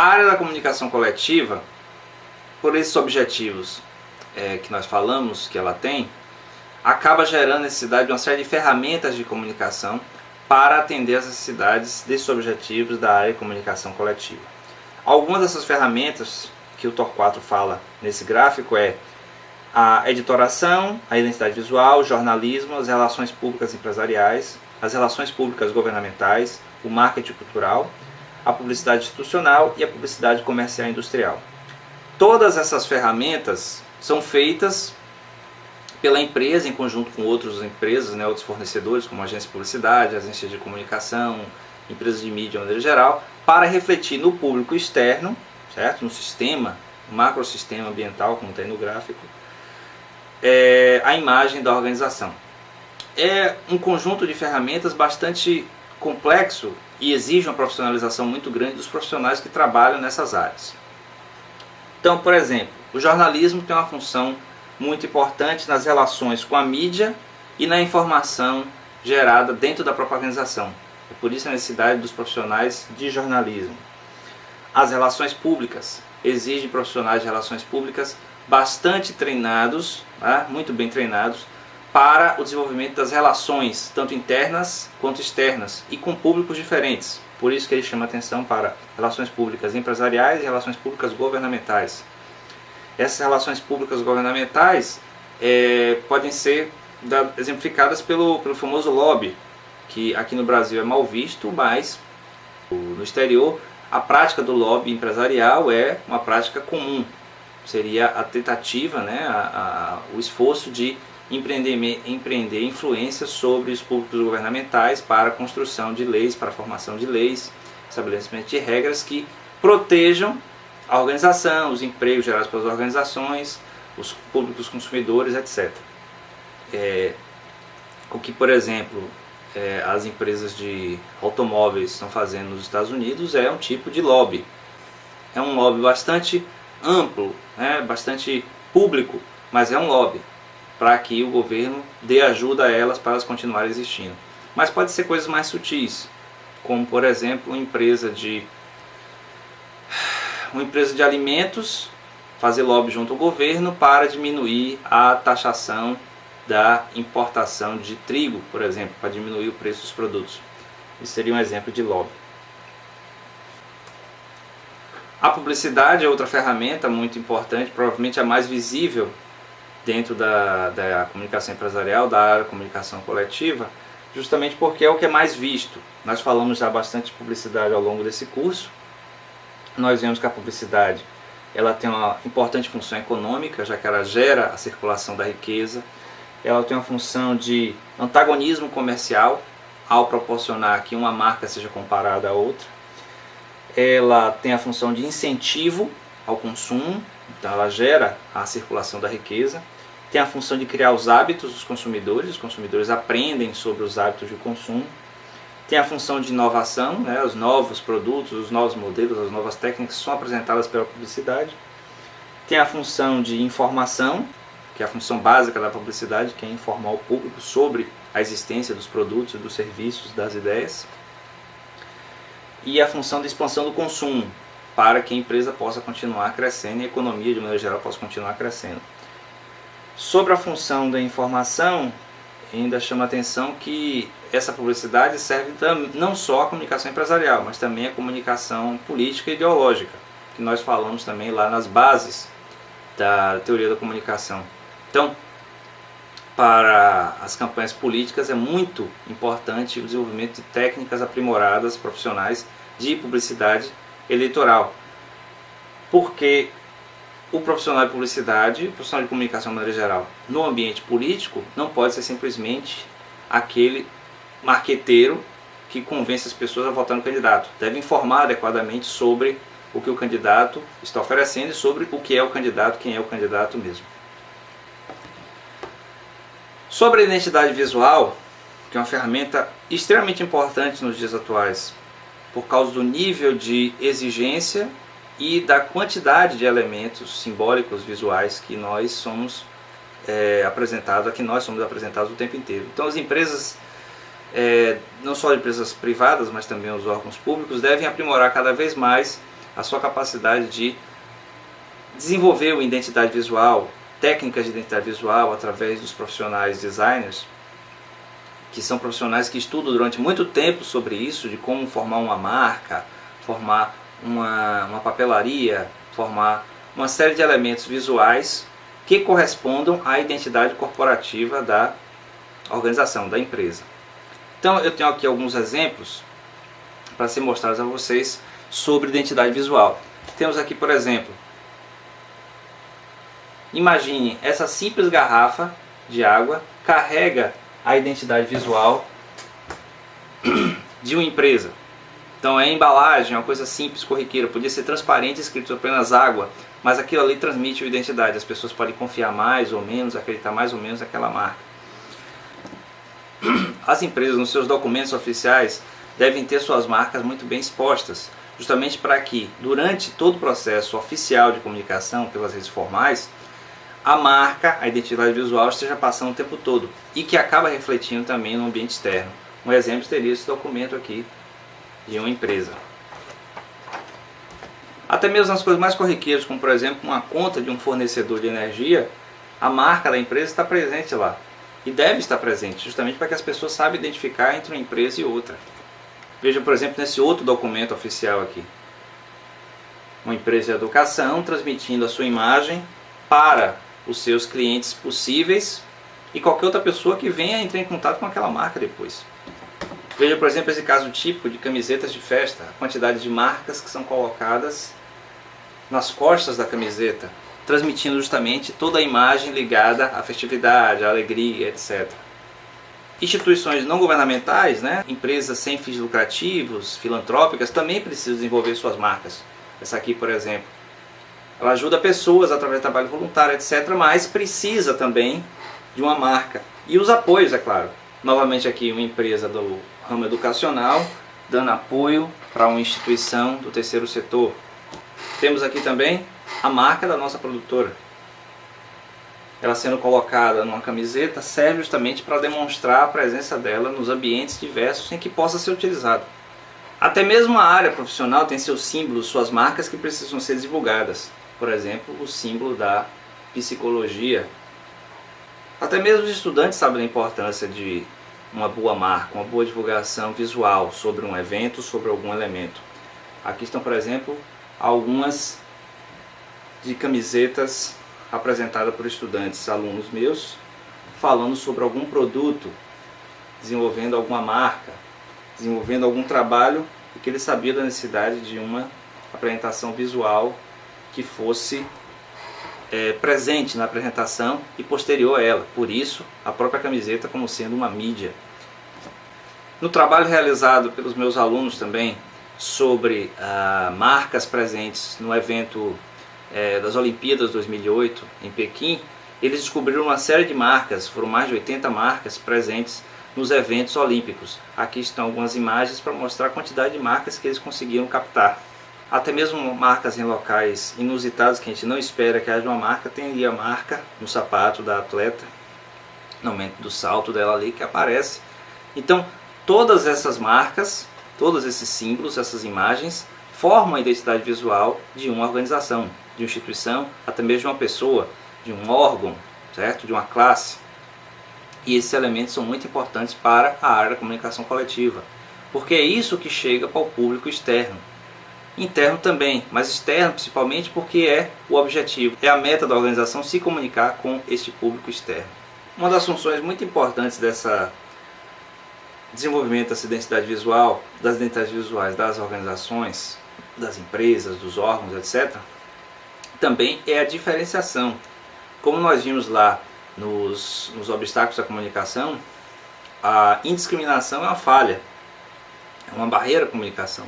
área da comunicação coletiva, por esses objetivos que nós falamos que ela tem, acaba gerando necessidade de uma série de ferramentas de comunicação para atender as necessidades desses objetivos da área de comunicação coletiva. Algumas dessas ferramentas que o Torquato fala nesse gráfico é a editoração, a identidade visual, o jornalismo, as relações públicas empresariais, as relações públicas governamentais, o marketing cultural, a publicidade institucional e a publicidade comercial e industrial. Todas essas ferramentas são feitas pela empresa em conjunto com outras empresas, outros fornecedores, como agências de publicidade, agências de comunicação, empresas de mídia de maneira geral, para refletir no público externo, certo? No sistema, no macrosistema ambiental, como tem no gráfico, a imagem da organização. É um conjunto de ferramentas bastante complexo e exige uma profissionalização muito grande dos profissionais que trabalham nessas áreas. Então, por exemplo, o jornalismo tem uma função muito importante nas relações com a mídia e na informação gerada dentro da própria organização. É por isso a necessidade dos profissionais de jornalismo. As relações públicas exigem profissionais de relações públicas bastante treinados, muito bem treinados, para o desenvolvimento das relações, tanto internas quanto externas, e com públicos diferentes. Por isso que ele chama atenção para relações públicas empresariais e relações públicas governamentais. Essas relações públicas governamentais podem ser exemplificadas pelo famoso lobby, que aqui no Brasil é mal visto, mas no exterior a prática do lobby empresarial é uma prática comum. Seria a tentativa, o esforço de empreender influência sobre os públicos governamentais para a construção de leis, para a formação de leis, estabelecimento de regras que protejam a organização, os empregos gerados pelas organizações, os públicos consumidores, etc. O que, por exemplo, as empresas de automóveis estão fazendo nos Estados Unidos é um tipo de lobby. É um lobby bastante amplo, bastante público, mas é um lobby para que o governo dê ajuda a elas para elas continuarem existindo. Mas pode ser coisas mais sutis, como, por exemplo, uma empresa de alimentos fazer lobby junto ao governo para diminuir a taxação da importação de trigo, por exemplo, para diminuir o preço dos produtos. Isso seria um exemplo de lobby. A publicidade é outra ferramenta muito importante, provavelmente a mais visível dentro da comunicação empresarial, da área de comunicação coletiva, justamente porque é o que é mais visto. Nós falamos já bastante de publicidade ao longo desse curso. Nós vemos que a publicidade ela tem uma importante função econômica, já que ela gera a circulação da riqueza. Ela tem uma função de antagonismo comercial, ao proporcionar que uma marca seja comparada a outra. Ela tem a função de incentivo ao consumo, então ela gera a circulação da riqueza. Tem a função de criar os hábitos dos consumidores, os consumidores aprendem sobre os hábitos de consumo. Tem a função de inovação, os novos produtos, os novos modelos, as novas técnicas são apresentadas pela publicidade. Tem a função de informação, que é a função básica da publicidade, que é informar o público sobre a existência dos produtos, dos serviços, das ideias. E a função de expansão do consumo, para que a empresa possa continuar crescendo e a economia, de maneira geral, possa continuar crescendo. Sobre a função da informação, ainda chama a atenção que essa publicidade serve não só à comunicação empresarial, mas também à comunicação política e ideológica, que nós falamos também lá nas bases da teoria da comunicação. Então, para as campanhas políticas é muito importante o desenvolvimento de técnicas aprimoradas, profissionais, de publicidade eleitoral. Porque o profissional de publicidade, o profissional de comunicação de maneira geral, no ambiente político, não pode ser simplesmente aquele marqueteiro que convence as pessoas a votar no candidato. Deve informar adequadamente sobre o que o candidato está oferecendo e sobre o que é o candidato, quem é o candidato mesmo. Sobre a identidade visual, que é uma ferramenta extremamente importante nos dias atuais, por causa do nível de exigência e da quantidade de elementos simbólicos visuais que nós somos apresentados o tempo inteiro. Então as empresas, não só empresas privadas, mas também os órgãos públicos, devem aprimorar cada vez mais a sua capacidade de desenvolver uma identidade visual, técnicas de identidade visual através dos profissionais designers, que são profissionais que estudam durante muito tempo sobre isso, de como formar uma marca, formar uma papelaria, formar uma série de elementos visuais que correspondam à identidade corporativa da organização, da empresa. Então eu tenho aqui alguns exemplos para ser mostrados a vocês sobre identidade visual. Temos aqui, por exemplo, imagine essa simples garrafa de água carrega a identidade visual de uma empresa. Então é embalagem, é uma coisa simples, corriqueira, podia ser transparente, escrito apenas água, mas aquilo ali transmite uma identidade. As pessoas podem confiar mais ou menos, acreditar mais ou menos naquela marca. As empresas, nos seus documentos oficiais, devem ter suas marcas muito bem expostas, justamente para que, durante todo o processo oficial de comunicação pelas redes formais, a marca, a identidade visual esteja passando o tempo todo e que acaba refletindo também no ambiente externo. Um exemplo seria esse documento aqui de uma empresa. Até mesmo nas coisas mais corriqueiras, como por exemplo uma conta de um fornecedor de energia, a marca da empresa está presente lá. E deve estar presente, justamente para que as pessoas saibam identificar entre uma empresa e outra. Veja, por exemplo, nesse outro documento oficial aqui. Uma empresa de educação transmitindo a sua imagem para os seus clientes possíveis e qualquer outra pessoa que venha entrar em contato com aquela marca depois. Veja, por exemplo, esse caso típico de camisetas de festa, a quantidade de marcas que são colocadas nas costas da camiseta, transmitindo justamente toda a imagem ligada à festividade, à alegria, etc. Instituições não governamentais, empresas sem fins lucrativos, filantrópicas, também precisam desenvolver suas marcas. Essa aqui, por exemplo, ela ajuda pessoas através do trabalho voluntário, etc., mas precisa também de uma marca. E os apoios, é claro. Novamente aqui uma empresa do ramo educacional, dando apoio para uma instituição do terceiro setor. Temos aqui também a marca da nossa produtora. Ela sendo colocada numa camiseta serve justamente para demonstrar a presença dela nos ambientes diversos em que possa ser utilizado. Até mesmo a área profissional tem seus símbolos, suas marcas que precisam ser divulgadas. Por exemplo, o símbolo da psicologia. Até mesmo os estudantes sabem da importância de uma boa marca, uma boa divulgação visual sobre um evento, sobre algum elemento. Aqui estão, por exemplo, algumas de camisetas apresentadas por estudantes, alunos meus, falando sobre algum produto, desenvolvendo alguma marca, desenvolvendo algum trabalho e que ele sabia da necessidade de uma apresentação visual que fosse presente na apresentação e posterior a ela. Por isso, a própria camiseta como sendo uma mídia. No trabalho realizado pelos meus alunos também sobre marcas presentes no evento das Olimpíadas 2008 em Pequim, eles descobriram uma série de marcas, foram mais de 80 marcas presentes nos eventos olímpicos. Aqui estão algumas imagens para mostrar a quantidade de marcas que eles conseguiram captar. Até mesmo marcas em locais inusitados que a gente não espera que haja uma marca, tem ali a marca no sapato da atleta, no momento do salto dela ali que aparece. Então, todas essas marcas, todos esses símbolos, essas imagens, formam a identidade visual de uma organização, de uma instituição, até mesmo de uma pessoa, de um órgão, certo? De uma classe. E esses elementos são muito importantes para a área da comunicação coletiva, porque é isso que chega para o público externo. Interno também, mas externo principalmente porque é o objetivo, é a meta da organização se comunicar com este público externo. Uma das funções muito importantes dessa desenvolvimento dessa identidade visual, das identidades visuais das organizações, das empresas, dos órgãos, etc., também é a diferenciação. Como nós vimos lá nos obstáculos da comunicação, a indiscriminação é uma falha, é uma barreira à comunicação.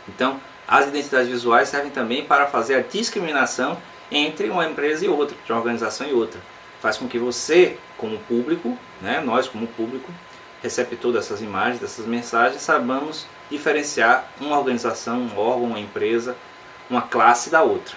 Então, as identidades visuais servem também para fazer a discriminação entre uma empresa e outra, entre uma organização e outra. Faz com que você, como público, nós como público, receptor dessas imagens, dessas mensagens, saibamos diferenciar uma organização, um órgão, uma empresa, uma classe da outra.